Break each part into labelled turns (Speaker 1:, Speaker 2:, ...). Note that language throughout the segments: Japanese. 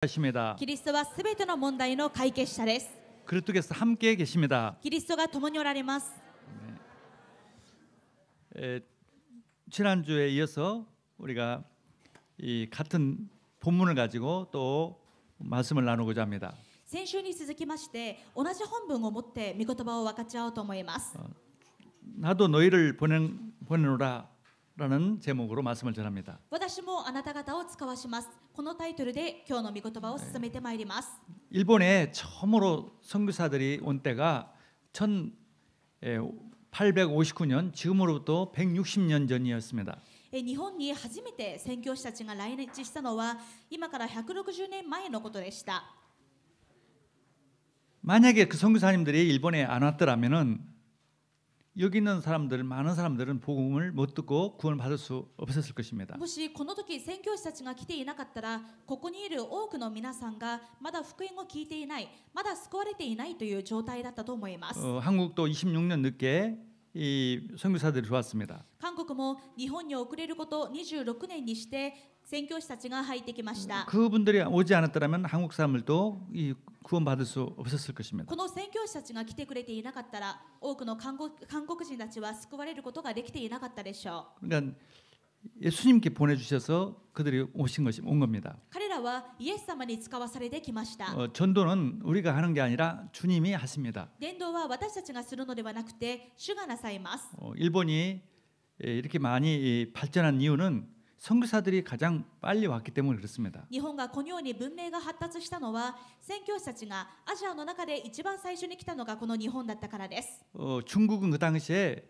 Speaker 1: 하십니다.
Speaker 2: キリストはすべての問題の解決者です。
Speaker 1: 그리스도께서 함께 계십니다.
Speaker 2: キリストが共におられます。
Speaker 1: 지난주에 이어서 우리가 이 같은 본문을 가지고 또 말씀을 나누고자 합니다.
Speaker 2: 先週に続きまして同じ本文を持って御言葉を分かち合おうと思います。
Speaker 1: 나도 너희를 보내노라라는 제목으로 말씀을 전합니다.
Speaker 2: 私もあなた方を使わします。このタイトルで今日の御言葉を進めてまいります。
Speaker 1: 일본에 처음으로 선교사들이 온 때가 1859년 지금으로부터 160년 전이었습니다.
Speaker 2: 日本に初めて宣教師たちが来日したのは今から160年前のことでした。
Speaker 1: 만약에 그 선교사님들이 일본에 안 왔더라면은 여기 있는 사람들 많은 사람들은 복음을 못 듣고 구원을 받을 수 없었을 것입니다.
Speaker 2: もしこの時宣教師たちが来ていなかったらここにいる多くの皆さんがまだ福音を聞いていないまだ救われていないという状態だったと思います。
Speaker 1: 한국도 26년 늦게 이 선교사들이 들어왔습니다.
Speaker 2: 韓国も日本に遅れること26年にして宣教師たちが入ってきました。
Speaker 1: 그분들이 오지 않았더라면 한국 사람들도 이 구원 받을 수 없었을 것입니다.
Speaker 2: この宣教師たちが来てくれていなかったら多くの韓国人たちは救われることができていなかったでしょう。
Speaker 1: 그러니까 예수님께 보내주셔서 그들이 온 겁니다.
Speaker 2: 彼らはイエス様に使わされてきました。
Speaker 1: 전도는 우리가 하는 게 아니라 주님이 하십니다.
Speaker 2: 伝道は私たちがするのではなくて主がなさいます。
Speaker 1: 일본이 이렇게 많이 발전한 이유는 선교사들이 가장 빨리 왔기 때문에 그렇습니다.
Speaker 2: 日本がこのように文明が発達したのは宣教師たちがアジアの中で一番最初に来たのがこの日本だったからです。
Speaker 1: 중국은 그 당시에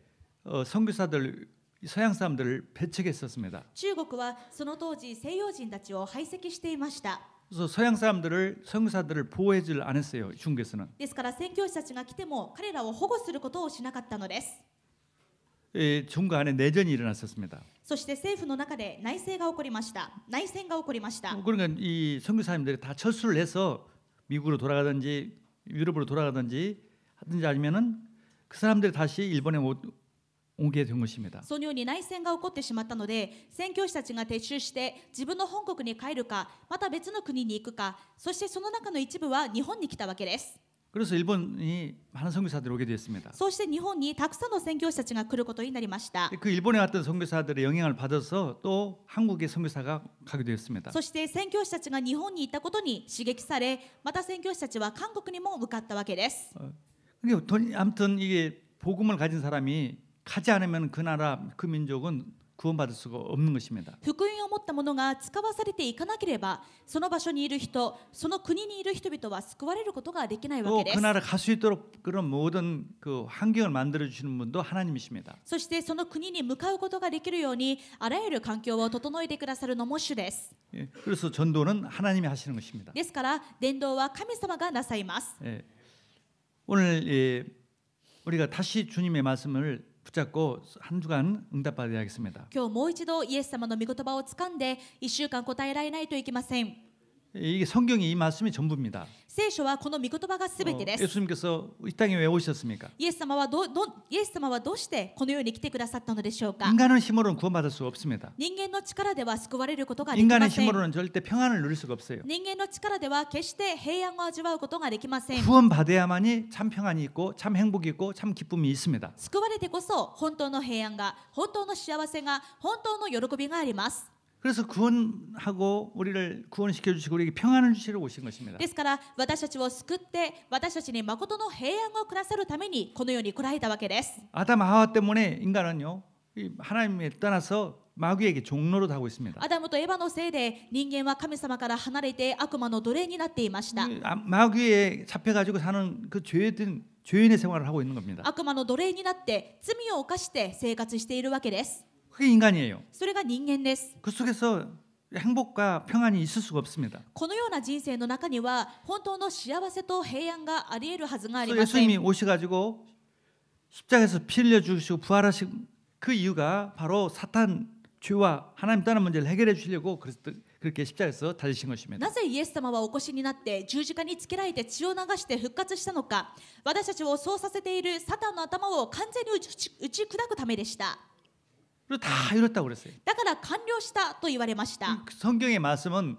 Speaker 1: 선교사들 서양 사람들을 배척했었습니다.
Speaker 2: 中国はその当時西洋人たちを排斥していました。
Speaker 1: 그래서 서양 사람들을 선교사들을 보호해줄 안 했어요. 중국에서는.
Speaker 2: ですから宣教師たちが来ても彼らを保護することをしなかったのです。
Speaker 1: 중국 안에 내전이 일어났었습니다.
Speaker 2: そして政府の中で内戦が起こりました。
Speaker 1: 그러니까 이 선교사님들이 다 철수를 해서 미국으로 돌아가든지 유럽으로 돌아가든지 하든지 아니면은 그 사람들이 다시 일본에 오게 된 것입니다.
Speaker 2: そのように内戦が起こってしまったので宣教師たちが撤収して自分の本国に帰るかまた別の国に行くかそしてその中の一部は日本に来たわけです。
Speaker 1: 그래서 일본이 많은 선교사들이 오게 됐습니다.
Speaker 2: そうして日本にたくさんの宣教師たちが来ることになりました。
Speaker 1: 그 일본에 왔던 선교사들의 영향을 받아서 또 한국의 선교사가 가게 되었습니다.
Speaker 2: そして宣教師たちが日本に行ったことに刺激されまた宣教師たちは韓国にも向かったわけです。
Speaker 1: 아무튼 이게 복음을 가진 사람이 가지 않으면 그 나라 그 민족은 구원받을 수가 없는 것입니다.
Speaker 2: 福音を持った者が使わされていかなければその場所にいる人その国にいる人々は救われることができないわけです。
Speaker 1: 또 그 나라 갈 수 있도록 그런 모든 그 환경을 만들어 주시는 분도 하나님이십니다.
Speaker 2: そしてその国に向かうことができるようにあらゆる環境を整えてくださるのも主です。
Speaker 1: 그래서 전도는 하나님이 하시는 것입니다.
Speaker 2: ですから伝道は神様がなさいます。
Speaker 1: 오늘 우리가 다시 주님의 말씀을 붙잡고 한 주간 응답받아야 하겠습니다.
Speaker 2: 今日もう一度イエス様の御言葉を掴んで1週間答えられないといけません。
Speaker 1: 이게 성경이 이 말씀이 전부입니다.
Speaker 2: 聖書はこの御言葉がすべてです。
Speaker 1: 예수님께서 이 땅에 왜 오셨습니까?
Speaker 2: イエス様はどうしてこの世に来てくださったのでしょうか。
Speaker 1: 인간의 힘으로는 구원받을 수 없습니다.
Speaker 2: 人間の力では救われることができま
Speaker 1: 인간의
Speaker 2: せん。
Speaker 1: 힘으로는 절대 평안을 누릴 수가 없어요.
Speaker 2: 人間の力では決して平安を味わうことができません。
Speaker 1: 구원받아야만이 참 평안이 있고 참 행복이 있고 참 기쁨이 있습니다.
Speaker 2: 救われてこそ本当の平安が本当の幸せが本当の喜びがあります。
Speaker 1: 그래서 구원하고 우리를 구원시켜 주시고 우리에게 평안을 주시러 오신 것입니다.
Speaker 2: ですから私たちを救って私たちに誠の平安をくださるためにこの世に来られたわけです。
Speaker 1: 아담 하와 때문에 인간은요 하나님에 떠나서 마귀에게 종로로 하고 있습니다.
Speaker 2: アダムとエバのせいで人間は神様から離れて悪魔の奴隷になっていました。
Speaker 1: 마귀에 잡혀가지고 사는 그 죄인의 생활을 하고 있는 겁니다.
Speaker 2: 悪魔の奴隷になって罪を犯して生活しているわけです。
Speaker 1: 그게 인간이에요.
Speaker 2: それが人間です。
Speaker 1: 그 속에서 행복과 평안이 있을 수가 없습니다.
Speaker 2: このような人生の中には本当の幸せと平安があり得るはずがあり
Speaker 1: 그래서
Speaker 2: ません。
Speaker 1: 예수님이 오셔가지고 십자가에서 피 흘려 주시고 부활하신 그 이유가 바로 사탄 죄와 하나님 떠난 문제를 해결해 주시려고 그렇게 십자가에서 달리신 것입니다.
Speaker 2: なぜイエス様はお越しになって十字架につけられて血を流して復活したのか。私たちをそうさせているサタンの頭を完全に打ち砕くためでした。
Speaker 1: 그리고 다 이뤘다고 그랬어요.
Speaker 2: だから完了したと言われました。
Speaker 1: 성경의 말씀은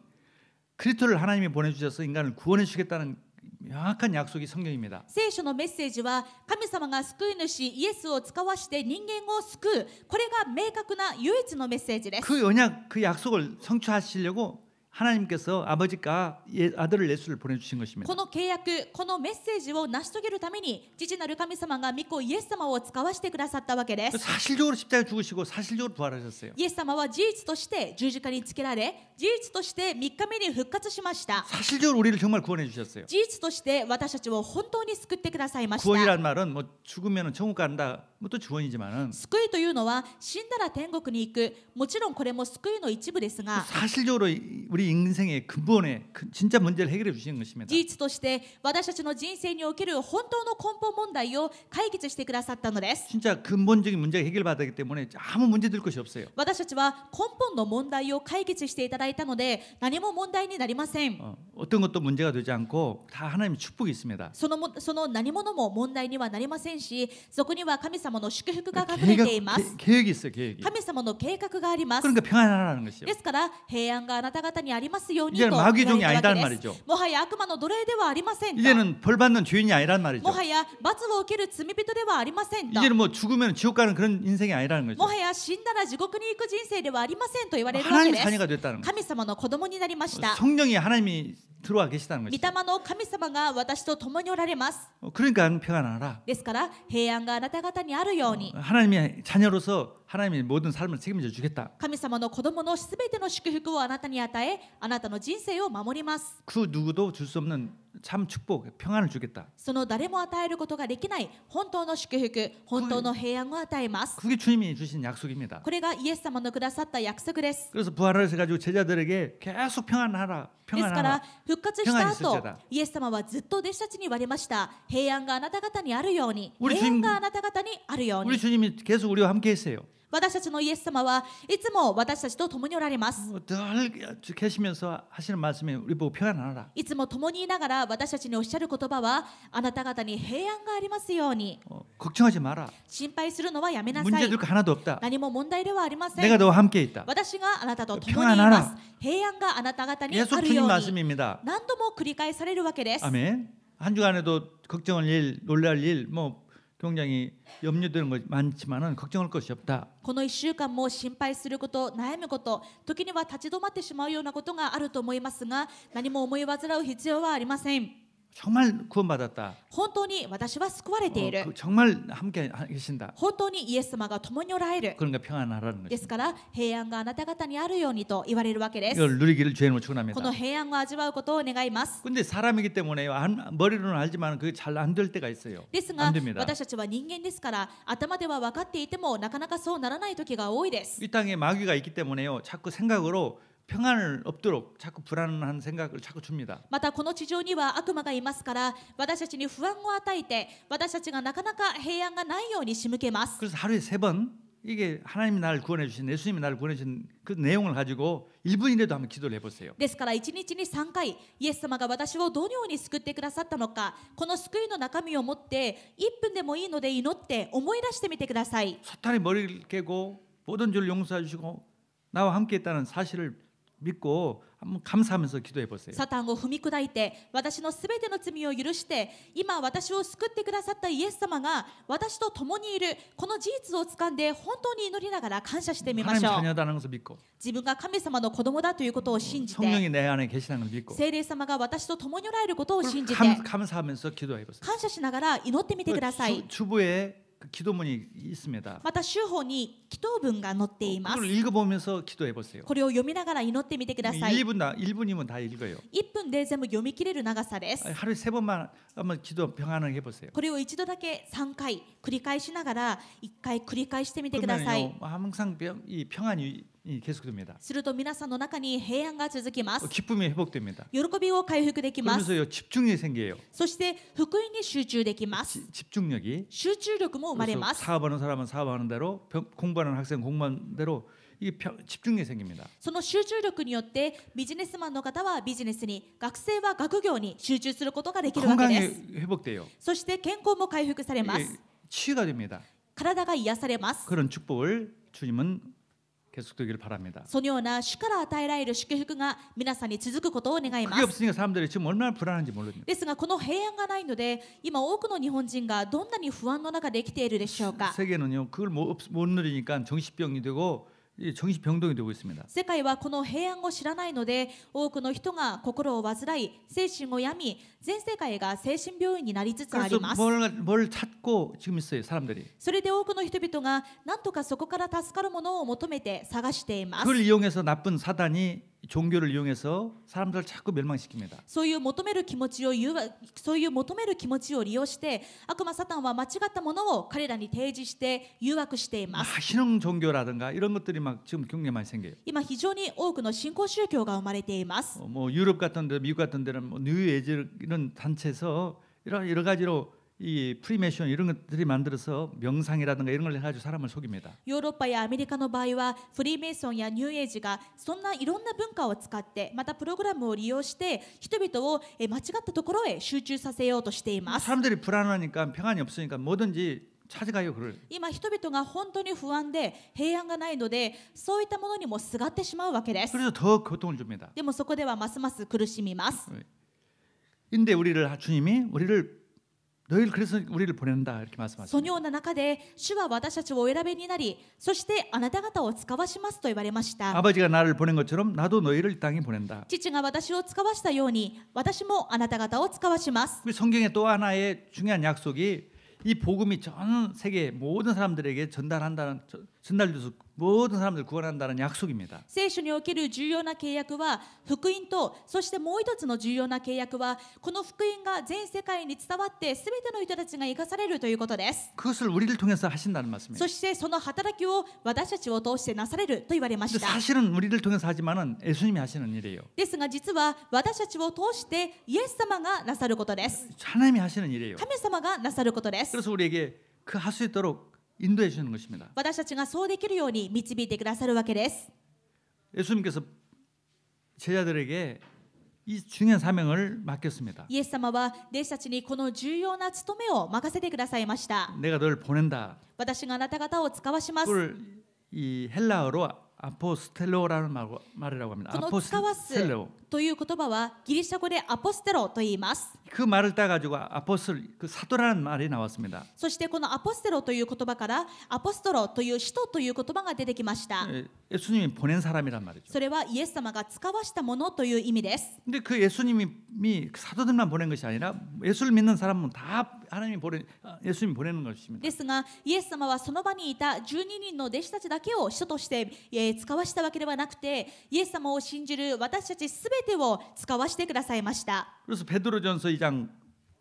Speaker 1: 그리스도를 하나님이 보내주셔서 인간을 구원해 주겠다는 명확한 약속이 성경입니다.
Speaker 2: 聖書のメッセージは神様が救い主イエスを使わして人間を救う、これが明確な唯一のメッセージです。
Speaker 1: 그 언약, 그 약속을 성취하시려고 하나님께서 아버지가 아들을 예수를 보내주신 것입니다.
Speaker 2: この契約、このメッセージを成し遂げるために父なる神様が御子イエス様を使わしてくださったわけです。
Speaker 1: 사실적으로 십자가에 죽으시고 사실적으로 부활하셨어요.
Speaker 2: イエス様は事実として十字架につけられ、事実として3日目に復活しました。
Speaker 1: 사실적으로 우리를 정말 구원해 주셨어요.
Speaker 2: 事実として私たちを本当に救ってくださいました。
Speaker 1: 구원이란 말은 뭐 죽으면 천국 간다, 뭐또 구원이지만은
Speaker 2: 救いというのは死んだら天国に行く、もちろんこれも救いの一部ですが、
Speaker 1: 사실적으로 우리 인생의 근본에 진짜 문제를 해결해 주시는 것입니다.
Speaker 2: 事実として私たちの人生における本当の根本問題を解決してくださったのです。
Speaker 1: 진짜 근본적인 문제가 해결받았기 때문에 아무 문제 될 것이 없어요.
Speaker 2: 私たちは根本の問題を解決していただいたので何も問題になりません。
Speaker 1: 어떤 것도 문제가 되지 않고 다 하나님의 축복이 있습니다.
Speaker 2: その何者も問題にはなりませんし、そこには神様の祝福が隠れています。
Speaker 1: 계획이 있어요, 계획이.
Speaker 2: 神様の計画があります。
Speaker 1: 그러니까 평안하라는 것이요.
Speaker 2: ですから平安があなた方にありますように
Speaker 1: 이제는
Speaker 2: と言われてい
Speaker 1: 마귀종이
Speaker 2: るわ
Speaker 1: 아니란
Speaker 2: けで
Speaker 1: 말이죠.
Speaker 2: す。もはや悪魔の奴隷ではありませんと。
Speaker 1: 이제는 벌받는 죄인이 아니란 말이죠.
Speaker 2: もはや罰を受ける罪人ではありませんと。
Speaker 1: 이제는 뭐 죽으면 지옥 가는 그런 인생이 아니라는 거죠.
Speaker 2: もはや死んだら地獄に行く人生ではありませんと言われるわけ
Speaker 1: 하나님
Speaker 2: です。
Speaker 1: 자녀가 됐다는 거죠.
Speaker 2: 神様の子供になりました。
Speaker 1: 성령이 하나님이 들어와 계시다는
Speaker 2: 御
Speaker 1: 거죠.
Speaker 2: 霊の神様が私と共におられます。
Speaker 1: 그러니까 평안하라.
Speaker 2: ですから平安があなた方にあるように、
Speaker 1: 하나님의 자녀로서 하나님의 모든 삶을 책임져 주겠다.
Speaker 2: 神様の子供のすべての祝福をあなたに与え、あなたの人生を守ります。
Speaker 1: 그 누구도 줄 수 없는 참 축복, 평안을 주겠다.
Speaker 2: その誰も与えることができない本当の祝福、本当の平安を与えます。
Speaker 1: 그게 주님이 주신 약속입니다.
Speaker 2: これがイエス様のくださった約束です。
Speaker 1: 그래서 부활을 해가지고 제자들에게 계속 평안하라,
Speaker 2: ですから
Speaker 1: 평안하라.
Speaker 2: 復活した後
Speaker 1: 평안이있을지어다 、
Speaker 2: イエス様はずっと弟子たちに言われました。平安があなた方にあるように、
Speaker 1: 우리
Speaker 2: 平
Speaker 1: 주님
Speaker 2: 安があなた方にあるよう
Speaker 1: 우리
Speaker 2: に。
Speaker 1: 주님이 계속 우리와 함께했어요.
Speaker 2: 私たちのイエス様はいつも私たちと共におられます。
Speaker 1: 늘 계시면서 하시는 말씀이 우리 보고 평안하라.
Speaker 2: いつも共にいながら私たちにおっしゃる言葉は、あなた方に平安がありますように。
Speaker 1: 걱정하지 마라.
Speaker 2: 心配するのはやめなさ
Speaker 1: 문제
Speaker 2: い。
Speaker 1: 될 거 하나도 없다.
Speaker 2: 何も問題ではありませ
Speaker 1: 내가
Speaker 2: ん。
Speaker 1: 너와 함께 있다.
Speaker 2: 私があなたと共にい
Speaker 1: 평안하라
Speaker 2: ます。平安があなた方にあ
Speaker 1: 계속
Speaker 2: る
Speaker 1: 주님
Speaker 2: ように。
Speaker 1: 말씀입니다.
Speaker 2: 何度も繰り返されるわけです。
Speaker 1: 아멘. 한 주간에도 걱정할 일, 놀랄 일, 뭐 굉장히 염려되는 것 많지만은 걱정할 것이 없다.
Speaker 2: この1週間も心配すること、悩むこと、時には立ち止まってしまうようなことがあると思いますが、何も思い煩う必要はありません。
Speaker 1: 정말 구원받았다.
Speaker 2: 本当に私は救われている。
Speaker 1: 정말 함께 계신다.
Speaker 2: 本当にイエス様が共におられる。
Speaker 1: 그러니까 평안하라는
Speaker 2: です
Speaker 1: 것입니다.
Speaker 2: から平安があなた方にあるようにと言われるわけです。
Speaker 1: 이걸 누리기를 주님으로
Speaker 2: こ
Speaker 1: 축원합니다.
Speaker 2: の平安を味わうことを願います。
Speaker 1: 근데 사람이기 때문에 머리로는 알지만 그게 잘 안 될 때가 있어요.
Speaker 2: ですが
Speaker 1: 안 됩니다.
Speaker 2: 私たちは人間ですから頭では分かっていてもなかなかそうならない時が多いです。
Speaker 1: 이 땅에 마귀가 있기 때문에요. 자꾸 생각으로 평안을 없도록 자꾸 불안한 생각을 자꾸 줍니다.
Speaker 2: またこの地上には悪魔がいますから私たちに不安を与えて私たちがなかなか平安がないように仕向けます。
Speaker 1: 그래서 하루에 3번 이게 하나님이 나를 구원해 주신 예수님이 나를 구원해 주신 그 내용을 가지고 1분이라도 한번 기도를 해보세요.
Speaker 2: ですから1日に3回イエス様が私をどのように救ってくださったのか、この救いの中身を持って1分でもいいので祈って思い出してみてください。
Speaker 1: 사탄이 머리를 깨고 모든 죄를 용서해 주시고 나와 함께했다는 사실을 믿고 한번 감사하면서 기도해 보세요.
Speaker 2: サタンを踏み砕いて私のすべての罪を許して今私を救ってくださったイエス様が私と共にいるこの事実をつかんで本当に祈りながら感謝してみま
Speaker 1: 하나님
Speaker 2: しょう。
Speaker 1: 자녀다는 것을 믿고
Speaker 2: 自分が神様の子供だということを信じて
Speaker 1: 성령이 내 안에 계시다는 걸 믿고
Speaker 2: 聖霊様が私と共におられることを信じて
Speaker 1: 감사하면서 기도해 보세요.
Speaker 2: 感謝しながら祈ってみてください。
Speaker 1: 주부에 그 기도문이 있습니다.
Speaker 2: また週報に祈祷文が載っています。
Speaker 1: 그걸 읽어보면서 기도해 보세요.
Speaker 2: これを読みながら祈ってみてください。
Speaker 1: 1분이면 다 읽어요.
Speaker 2: 1分で全部読み切れる長さです。
Speaker 1: 하루에 3번만 한번 기도 평안을 해보세요.
Speaker 2: これを一度だけ3回繰り返しながら1回繰り返してみてください。
Speaker 1: 그러면요 항상 이 평안이 계속됩니다.
Speaker 2: すると皆さんの中に平安が続きます。
Speaker 1: 기쁨이 회복됩니다.
Speaker 2: 喜びを回復できます。
Speaker 1: 그러면서요 집중력이 생겨요.
Speaker 2: そして福音に集中できます。
Speaker 1: 집중력이
Speaker 2: 集中力も生まれます。
Speaker 1: 사업하는 사람은 사업하는 대로 공부하는 학생 공부하는 대로 이게 집중력이 생깁니다.
Speaker 2: その集中力によってビジネスマンの方はビジネスに、学生は学業に集中することができるわけです。
Speaker 1: 건강이 회복돼요.
Speaker 2: そして健康も回復されま
Speaker 1: 이게
Speaker 2: す。
Speaker 1: 치유가 됩니다.
Speaker 2: 体が癒されます。
Speaker 1: 그런 축복을 주님은 계속되기를 바랍니다.
Speaker 2: そのような主から与えられる祝福が皆さんに続くことを願いま
Speaker 1: 그게
Speaker 2: す。
Speaker 1: 없으니까 사람들이 지금 얼마나 불안한지 모릅니다.
Speaker 2: ですがこの平安がないので今多くの日本人がどんなに不安の中で生きているでしょうか。
Speaker 1: 세계는요 그걸 못 누리니까 정신병이 되고 정신병동이 되고 있습니다.
Speaker 2: 世界はこの平安を知らないので多くの人が心を患い精神を病み全世界が精神病院になりつつあり
Speaker 1: 그래서
Speaker 2: ます。
Speaker 1: 뭘 찾고 지금 있어요 사람들이.
Speaker 2: それで多くの人々が何とかそこから助かるものを求めて探しています。
Speaker 1: 그걸 이용해서 나쁜 사단이 종교를 이용해서 사람들을 자꾸 멸망시킵니다.
Speaker 2: そういう求める気持ちを利用して悪魔サタンは間違ったものを彼らに提示して誘惑しています。
Speaker 1: 신흥 종교라든가 이런 것들이 막 지금 굉장히 많이 생겨요.
Speaker 2: 今非常に多くの新興宗教が生まれています。
Speaker 1: 뭐 유럽 같은 데 미국 같은 데는 뭐 뉴에이지 이런 단체에서 이런 여러 가지로 이 프리메이션 이런 것들이 만들어서 명상이라든가 이런 걸 해가지고 사람을 속입니다.
Speaker 2: ヨーロッパやアメリカの場合はフリーメイソンやニューエイジがそんないろんな文化を使ってまたプログラムを利用して人々を間違ったところへ集中させようとしています。
Speaker 1: 사람들이 불안하니까 평안이 없으니까 뭐든지 찾아가요 그걸.
Speaker 2: 今人々が本当に不安で平安がないのでそういったものにもすがってしまうわけです。
Speaker 1: 그래서 더 고통을 줍니다.
Speaker 2: でもそこではますます苦しみます。
Speaker 1: 근데 주님이 너희를 그래서 우리를 보낸다 이렇게
Speaker 2: その
Speaker 1: 말씀하셨습니다.
Speaker 2: ような中で主は私たちをお選びになりそしてあなた方を使わしますと言われました。
Speaker 1: 아버지가 나를 보낸 것처럼 나도 너희를 이 땅에 보낸다.
Speaker 2: 父が私を使わしたように私もあなた方を使わします。
Speaker 1: 우리 성경의 또 하나의 중요한 약속이 이 복음이 전 세계 모든 사람들에게 전달돼서 모든 사람들을 구원한다는 약속입니다.
Speaker 2: 聖書における重要な契約は福音とそしてもう一つの重要な契約はこの福音が全世界に伝わって全ての人たちが生かされるということです。
Speaker 1: 그것을 우리를 통해서 하신다는 말씀입니다.
Speaker 2: そしてその働きを私たちを通してなされると言われまし
Speaker 1: 근데
Speaker 2: た。
Speaker 1: 사실은 우리를 통해서 하지만은 예수님이 하시는 일이에요.
Speaker 2: ですが実は私たちを通してイエス様がなさることです。
Speaker 1: 하나님이 하시는 일이에요.
Speaker 2: 神様がなさることです。
Speaker 1: 그래서 우리에게 그 할 수 있도록 인도해 주시는 것입니다.
Speaker 2: 私たちがそうできるように導いてくださるわけです。
Speaker 1: 예수님께서 제자들에게 이 중요한 사명을 맡겼습니다.
Speaker 2: イエス様は弟子たちにこの重要な務めを任せてくださいました。
Speaker 1: 내가 너를 보낸다.
Speaker 2: 私があなた方を使わします。
Speaker 1: 그걸 이 헬라어로 아포스텔로라는 말이라고 합니다.
Speaker 2: この使わす
Speaker 1: 아포스텔로.
Speaker 2: という言葉はギリシャ語でアポステロと言います。
Speaker 1: 그 말을 따가지고 아포스톨 그 사도라는 말이 나왔습니다.
Speaker 2: そしてこのアポステロという言葉からアポストロという使徒という言葉が出てきました。
Speaker 1: 예수님이 보낸 사람이란 말이죠.
Speaker 2: それはイエス様が使わしたものという意味です。
Speaker 1: 근데 그 예수님이 사도들만 보낸 것이 아니라 예수를 믿는 사람은 다 예수님이 보내는 것입니다.
Speaker 2: ですがイエス様はその場にいた12人の弟子たちだけを使徒として使わしたわけではなくてイエス様を信じる私たちすべてを使わしてくださいました。
Speaker 1: 그래서 베드로전서 2장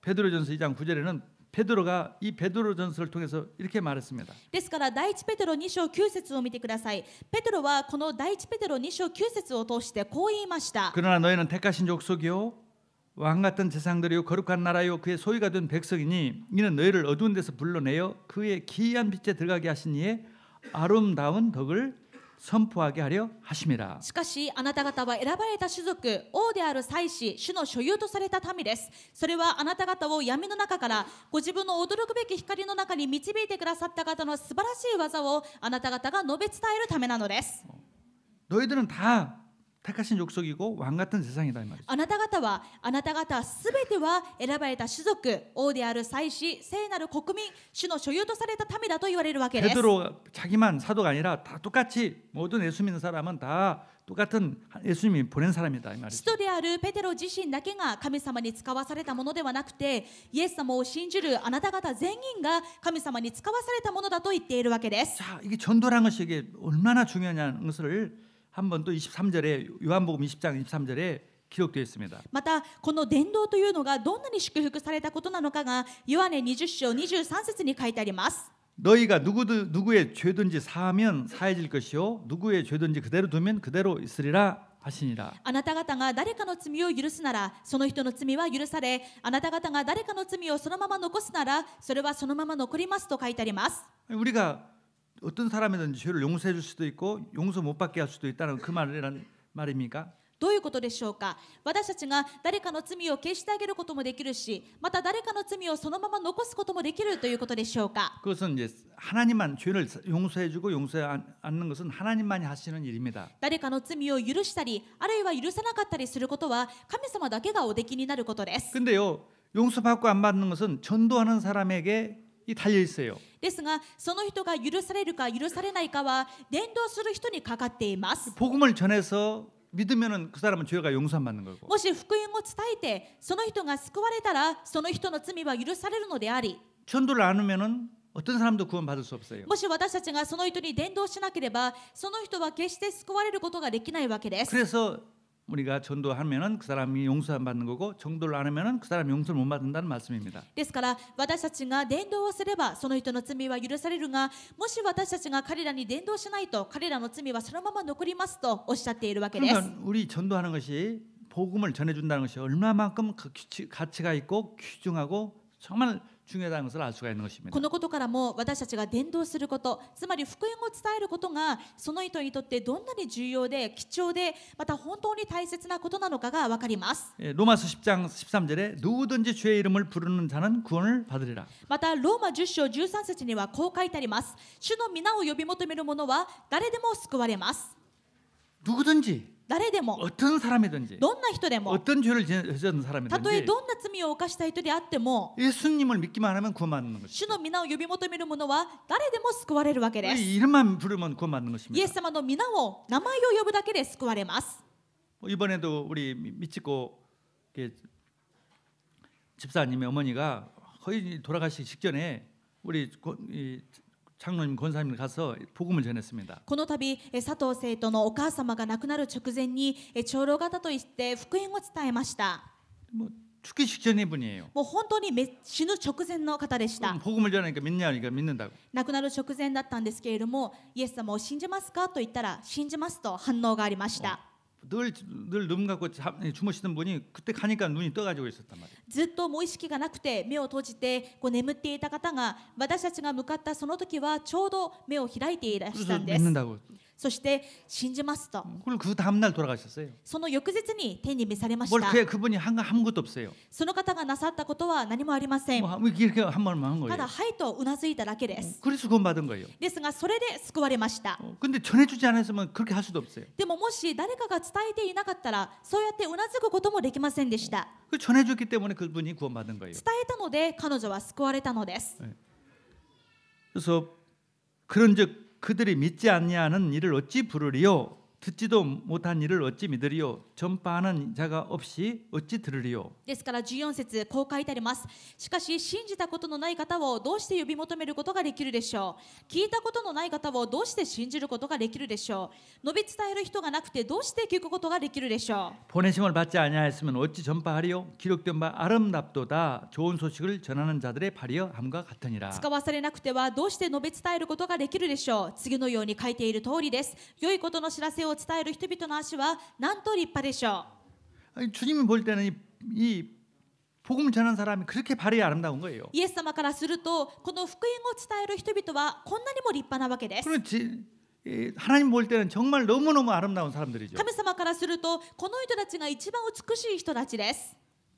Speaker 1: 9절에는 베드로가 이 베드로전서를 통해서 이렇게 말했습니다.
Speaker 2: ですから第一ペテロ2章9節を見てください。ペテロはこの第一ペテロ2章9節を通してこう言いました。
Speaker 1: 그러나 너희는 택하신 족속이요 왕 같은 제상들이요 거룩한 나라요 그의 소유가 된 백성이니 이는 너희를 어두운 데서 불러내어 그의 기이한 빛에 들어가게 하신 이의 아름다운 덕을 선포하게 하려 하심이라.
Speaker 2: しかしあなた方は選ばれた種族、王である祭司、主の所有とされた民です。それはあなた方を闇の中からご自分の驚くべき光の中に導いてくださった方の素晴らしい技をあなた方が述べ伝えるためなのです。
Speaker 1: 너희들은 다 택하신 족속이고 왕 같은 세상이다 이 말이죠.
Speaker 2: あなた方すべては選ばれた種族、王である祭司、聖なる国民、主の所有とされた民だと言われるわけです。
Speaker 1: 베드로 자기만 사도가 아니라 다 똑같이 모든 예수 믿는 사람은 다 똑같은 예수님이 보낸 사람이다 이
Speaker 2: 使
Speaker 1: 말이죠.
Speaker 2: 徒であるペテロ自身だけが神様に使わされたものではなくてイエス様を信じるあなた方全員が神様に使わされたものだと言っているわけです。
Speaker 1: 자, 이게 전도라는 것이 이게 얼마나 중요하냐는 것을 한번 또 23절에 요한복음 20장 23절에 기록되어 있습니다.
Speaker 2: またこの伝道というのがどんなに祝福されたことなのかがヨハネ20章23節に書いてあります。
Speaker 1: 너희가 누구의 죄든지 사하면 사해질 것이요 누구의 죄든지 그대로 두면 그대로 있으리라 하시니라.
Speaker 2: あなた方が誰かの罪を許すならその人の罪は許されあなた方が誰かの罪をそのまま残すならそれはそのまま残りますと書いてあります。
Speaker 1: 우리가 어떤 사람이든지 죄를 용서해 줄 수도 있고 용서 못 받게 할 수도 있다는 그 말이란 말입니까?
Speaker 2: どういうことでしょうか。私たちが誰かの罪を消してあげることもできるし、また誰かの罪をそのまま残すこともできるということでしょうか。
Speaker 1: 그것은 이제 하나님만 죄를 용서해주고 용서하지 않는 것은 하나님만이 하시는 일입니다.
Speaker 2: 誰かの罪を許したり、あるいは許さなかったりすることは神様だけがおできになることです。
Speaker 1: 근데요, 용서받고 안 받는 것은 전도하는 사람에게 달려 있어요.
Speaker 2: ですが、その人が許されるか許されないかは伝道する人にかかっています。
Speaker 1: 복음을 전해서 믿으면은 그 사람은 죄가 용서 안 받는 거고.
Speaker 2: もし福音を伝えてその人が救われたら、その人の罪は許されるのであり、
Speaker 1: 전도를 안 하면은 어떤 사람도 구원받을 수 없어요.
Speaker 2: もし私たちがその人に伝道しなければ、その人は決して救われることができないわけです。
Speaker 1: 그래서 우리가 전도하면은 그 사람이 용서 안 받는 거고, 전도를 안 하면은 그 사람이 용서를 못 받는다는 말씀입니다.
Speaker 2: ですから私たちが伝道をすればその人の罪は許されるが、もし私たちが彼らに伝道しないと彼らの罪はそのまま残りますとおっしゃっているわけです。
Speaker 1: 그러니까 우리 전도하는 것이 복음을 전해준다는 것이 얼마만큼 가치가 있고 귀중하고 정말 중요하다는 것을 알 수가 있는 것입니다.
Speaker 2: このことからも私たちが伝道すること、つまり福音を伝えることがその人にとってどんなに重要で貴重で、また本当に大切なことなのかが分かります。
Speaker 1: 로마서 10장 13절에 누구든지 주의 이름을 부르는 자는 구원을 받으리라.
Speaker 2: またローマ10章13節にはこう書いてあります。主の皆を呼び求める者は誰でも救われます。
Speaker 1: 누구든지
Speaker 2: 誰でも、
Speaker 1: 어떤 사람이든지
Speaker 2: どんな人でも、
Speaker 1: 어떤 죄를 저지른
Speaker 2: たとえ
Speaker 1: 사람이든지
Speaker 2: どんな罪を犯した人であっても、
Speaker 1: 예수님을 믿기만 하면 구원받는
Speaker 2: 主
Speaker 1: 것입니다.
Speaker 2: の皆を呼び求める者は誰でも救われるわけです。
Speaker 1: 이름만 부르면 구원받는
Speaker 2: イエ
Speaker 1: 것입니다.
Speaker 2: ス様の皆を、名前を呼ぶだけで救われます。
Speaker 1: 이번에도 우리 미치고 집사님의 어머니가 거의 돌아가시기 직전에 우리 장로님 권사님 가서 복음을 전했습니다.
Speaker 2: この度、佐藤生徒のお母様が亡くなる直前に長老方と言って福音を伝えました。
Speaker 1: 뭐 죽기 직전의 분이에요.
Speaker 2: もう本当に死ぬ直前の方でした。
Speaker 1: 복음을 전하니까 믿냐니까 믿는다고.
Speaker 2: 亡くなる直前だったんですけれども、イエス様を信じますかと言ったら信じますと反応がありました。
Speaker 1: 늘 눈 감고 주무시던 분이 그때 가니까 눈이 떠가지고 있었단 말이에요.
Speaker 2: ずっともう意識がなくて目を閉じて眠っていた方が、私たちが向かったその時はちょうど目を開いていらした
Speaker 1: 그래서
Speaker 2: んです。
Speaker 1: 믿는다고.
Speaker 2: そして信じますと、
Speaker 1: 그리고 그 다음 날 돌아가셨어요.
Speaker 2: その翌日に天に召されまし
Speaker 1: 뭘
Speaker 2: た。
Speaker 1: 그분이 아무것도 없어요.
Speaker 2: その方がなさったことは何もありません。
Speaker 1: 뭐 이렇게 한 번만 한
Speaker 2: た
Speaker 1: 거예요.
Speaker 2: だはいとうなずいただけです。
Speaker 1: 그래서 구원받은 거예요.
Speaker 2: ですがそれで救われました。
Speaker 1: 근데 전해주지 않았으면 그렇게 할 수도 없어요.
Speaker 2: でももし誰かが伝えていなかったら、そうやってうなずくこともできませんでした。
Speaker 1: 그 전해줬기 때문에 그분이 구원받은 거예요.
Speaker 2: 伝えたので彼女は救われたのです。
Speaker 1: 그래서 그런즉 그들이 믿지 아니하는 일을 어찌 부르리요? 듣지도 못한 일을 어찌 믿으리요? 전파하는 자가 없이 어찌 들으리요?
Speaker 2: ですから14節こう書いてあります。しかし信じたことのない方をどうして呼び求めることができるでしょう。聞いたことのない方をどうして信じることができるでしょう。述べ伝える人がなくてどうして聞くことができるでしょう。
Speaker 1: 보내심을 받지 아니하였으면 어찌 전파하리요? 기록된 바 아름답도다 좋은 소식을 전하는 자들의 발이여 함과 같으니라.
Speaker 2: 使わされなくてはどうして述べ伝えることができるでしょう。次のように書いている通りです。良いことの知らせを伝える人々の足はなんと立派でしょう。
Speaker 1: 아니, 주님이 볼 때는 이 복음을 전하는 사람이 그렇게 발이 아름다운 거예요.
Speaker 2: イエス様からするとこの福音を伝える人々はこんなにも立派なわけです。
Speaker 1: 그렇지. 하나님 볼 때는 정말 너무너무 아름다운 사람들이죠.
Speaker 2: 神様からするとこの人たちが一番美しい人たちです。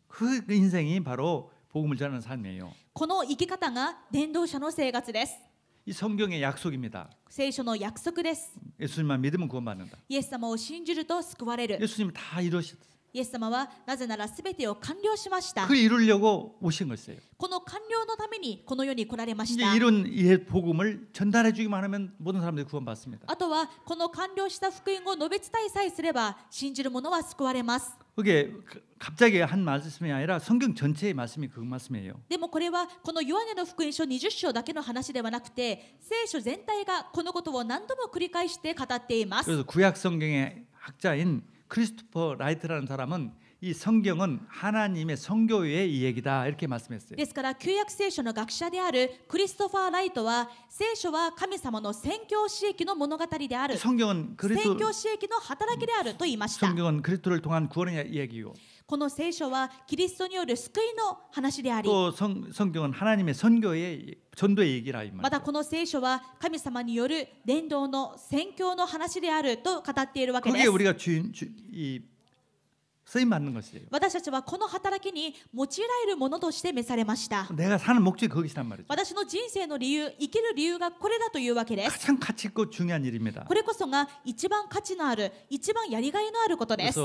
Speaker 1: 그 인생이 바로 복음을 전하는 삶이에요.
Speaker 2: この生き方が伝道者の生活です。
Speaker 1: 이 성경의 약속입니다.
Speaker 2: 聖書の約束です。
Speaker 1: 예수님만 믿으면 구원받는다.
Speaker 2: イエス様を信じると救われる。
Speaker 1: 예수님이 다 이루셨어요.
Speaker 2: イエス様はなぜならすべてを完了しました。
Speaker 1: 그걸 이루려고 오신 것이에요.
Speaker 2: この完了のためにこの世に来られまし
Speaker 1: 이제
Speaker 2: た。
Speaker 1: 이런 이 복음을 전달해 주기만 하면 모든 사람들이 구원받습니다.
Speaker 2: あとはこの完了した福音を述べ伝えさえすれば信じる者は救われます。
Speaker 1: 그게 갑자기 한 말씀이 아니라 성경 전체의 말씀이 그 말씀이에요.
Speaker 2: でもこれはこのヨハネの福音書20章だけの話ではなくて、聖書全体がこのことを何度も繰り返して語っています。
Speaker 1: 그래서 구약 성경의 학자인 크리스토퍼 라이트라는 사람은 이 성경은 하나님의 선교의 이야기다 이렇게 말씀했어요.
Speaker 2: ですから旧約聖書の学者であるクリストファー・ライトは、聖書は神様の宣教使役の物語である、
Speaker 1: 성경은
Speaker 2: 宣教使役の働きであると言いました。
Speaker 1: 성경은 그리스도를 통한 구원의 이야기요.
Speaker 2: この聖書はキリストによる救いの話であり、
Speaker 1: 또 성경은 하나님의 선교의 전도의 얘기라 이
Speaker 2: また
Speaker 1: 말이죠.
Speaker 2: この聖書は神様による伝道の宣教の話であると語っているわけで
Speaker 1: 그게
Speaker 2: す。
Speaker 1: 우리가 이 쓰임 받는 것이에요.
Speaker 2: 私たちはこの働きに用いられるものとして召されました。
Speaker 1: 내가 사는 목적이 거기시단 말이죠.
Speaker 2: 私の人生の理由、生きる理由がこれだというわけです。
Speaker 1: 가장 가치 있고 중요한 일입니다.
Speaker 2: これこそが一番価値のある、一番やりがいのあることです。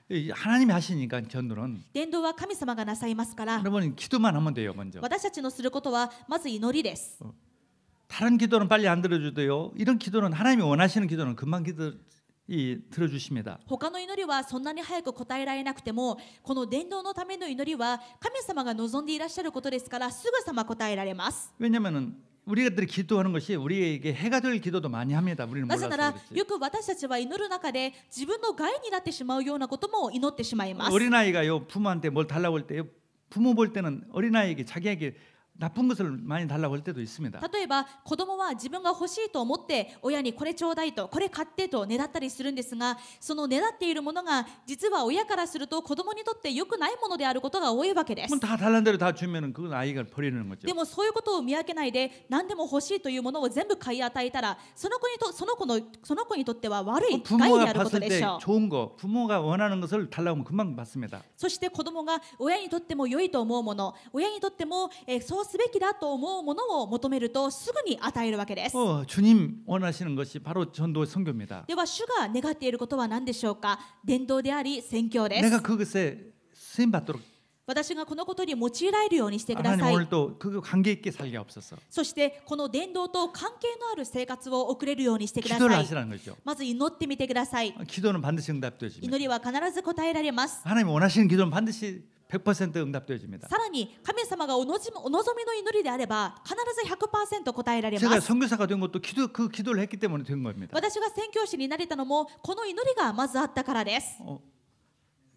Speaker 1: 그래서 하나님이 하시니까 전도는
Speaker 2: 伝道は神様がなさいますから、
Speaker 1: 여러분 기도만 하면 돼요. 먼저.
Speaker 2: 私たちのすることはまず祈りです。
Speaker 1: 다른 기도는 빨리 안 들어줘도요. 이런 기도는 하나님이 원하시는 기도는 금방 들어주십니다.
Speaker 2: 他の祈りはそんなに早く答えられなくても、この伝道のための祈りは神様が望んでいらっしゃることですから、すぐさま答えられます。
Speaker 1: 왜냐하면은 우리들이 기도하는 것이 우리에게 해가 될 기도도 많이 합니다. 우리는
Speaker 2: なぜな
Speaker 1: 몰라서
Speaker 2: ら
Speaker 1: 그렇지.
Speaker 2: よく私たちは祈る中で自分の害になってしまうようなことも祈ってしまいます。
Speaker 1: 어린아이가요 부모한테 뭘 달라고 할 때요. 부모 볼 때는 어린아이에게 자기에게 나쁜 것을 많이 달라고 할 때도 있습니다.
Speaker 2: 例えば子供は自分が欲しいと思って親にこれちょうだいと、これ買ってとねだったりするんですが、そのねだっているものが実は親からすると子供にとって良くないものであることが多いわけです。
Speaker 1: 그럼 다 달란 대로 다 주면은 그건 아이가 버리는 거죠.
Speaker 2: でもそういうことを見分けないで何でも欲しいというものを全部買い与えたら、その子にとっては悪い害で
Speaker 1: 부모가
Speaker 2: あること
Speaker 1: 봤을
Speaker 2: で
Speaker 1: 때
Speaker 2: しょう。
Speaker 1: 좋은 거, 부모가 원하는 것을 달라고 하면 금방 받습니다.
Speaker 2: そして子供が親にとっても良いと思うもの、親にとってもそうすべきだと思うものを求めるとすぐに与えるわけです。
Speaker 1: 주님 원하시는 것이 바로 전도 선교입니다.
Speaker 2: では主が願っていることは何でしょうか。伝道であり宣教です。
Speaker 1: 내가 그것에 쓰임 받도록
Speaker 2: 私がこのことに用いられるようにしてくだ
Speaker 1: 하나님
Speaker 2: さい。
Speaker 1: 오늘 또 그 관계 있게 살게 없어서
Speaker 2: そしてこの伝道と関係のある生活を送れるようにしてくだ
Speaker 1: 기도를
Speaker 2: さい。
Speaker 1: 하시라는 거죠.
Speaker 2: まず祈ってみてください。
Speaker 1: 기도는 반드시 응답되어집니다.
Speaker 2: 祈りは必ず答えられます。
Speaker 1: 하나님 원하시는 기도는 반드시 100% 응답되어집니다.
Speaker 2: さらに神様がお望みの祈りであれば必ず 100% 答えられま
Speaker 1: 제가
Speaker 2: す。
Speaker 1: 선교사가 된 것도 그 기도를 했기 때문에 된 겁니다.
Speaker 2: 私が宣教師になれたのもこの祈りがまずあったからです。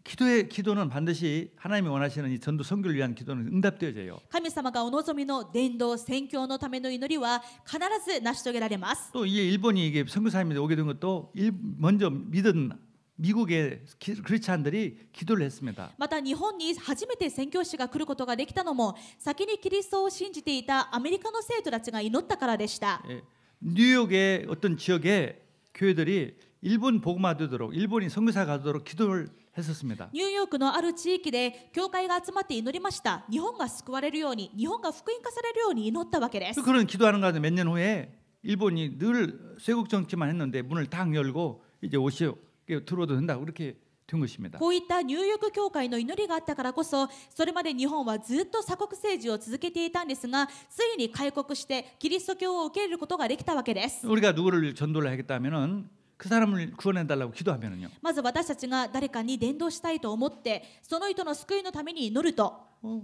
Speaker 1: 기도는 반드시 하나님이 원하시는 이 전도 선교를 위한 기도는 응답되어져요.
Speaker 2: 神様がお望みの伝道宣教のための祈りは必ず成し遂げられます。
Speaker 1: 또 이 일본이 이게 선교사님이 오게 된 것도 먼저 믿은 미국의 크리스찬들이 기도를 했습니다.
Speaker 2: また日本に初めて宣教師が来ることができたのも先にキリストを信じていたアメリカの生徒たちが祈ったからでした。
Speaker 1: 뉴욕의 어떤 지역의 교회들이 일본 복음화 되도록 일본이 선교사 가도록 기도를 했었습니다.
Speaker 2: ニューヨークのある地域で教会が集まって祈りました。日本が救われるように、日本が福音化されるように祈ったわけです。
Speaker 1: 그런 기도하는 가운데 몇 년 후에 일본이 늘 쇄국 정치만 했는데 문을 딱 열고 이제 오시오 들어도 된다 그렇게 된 것입니다.
Speaker 2: こういったニューヨーク教会の祈りがあったからこそ、それまで日本はずっと鎖国政治を続けていたんですが、ついに開国してキリスト教を受け入れることができたわけです。
Speaker 1: 우리가 누구를 전도를 하겠다면은 그 사람을 구원해달라고 기도하면은요.
Speaker 2: まず私たちが誰かに伝道したいと思って、その人の救いのために祈ると、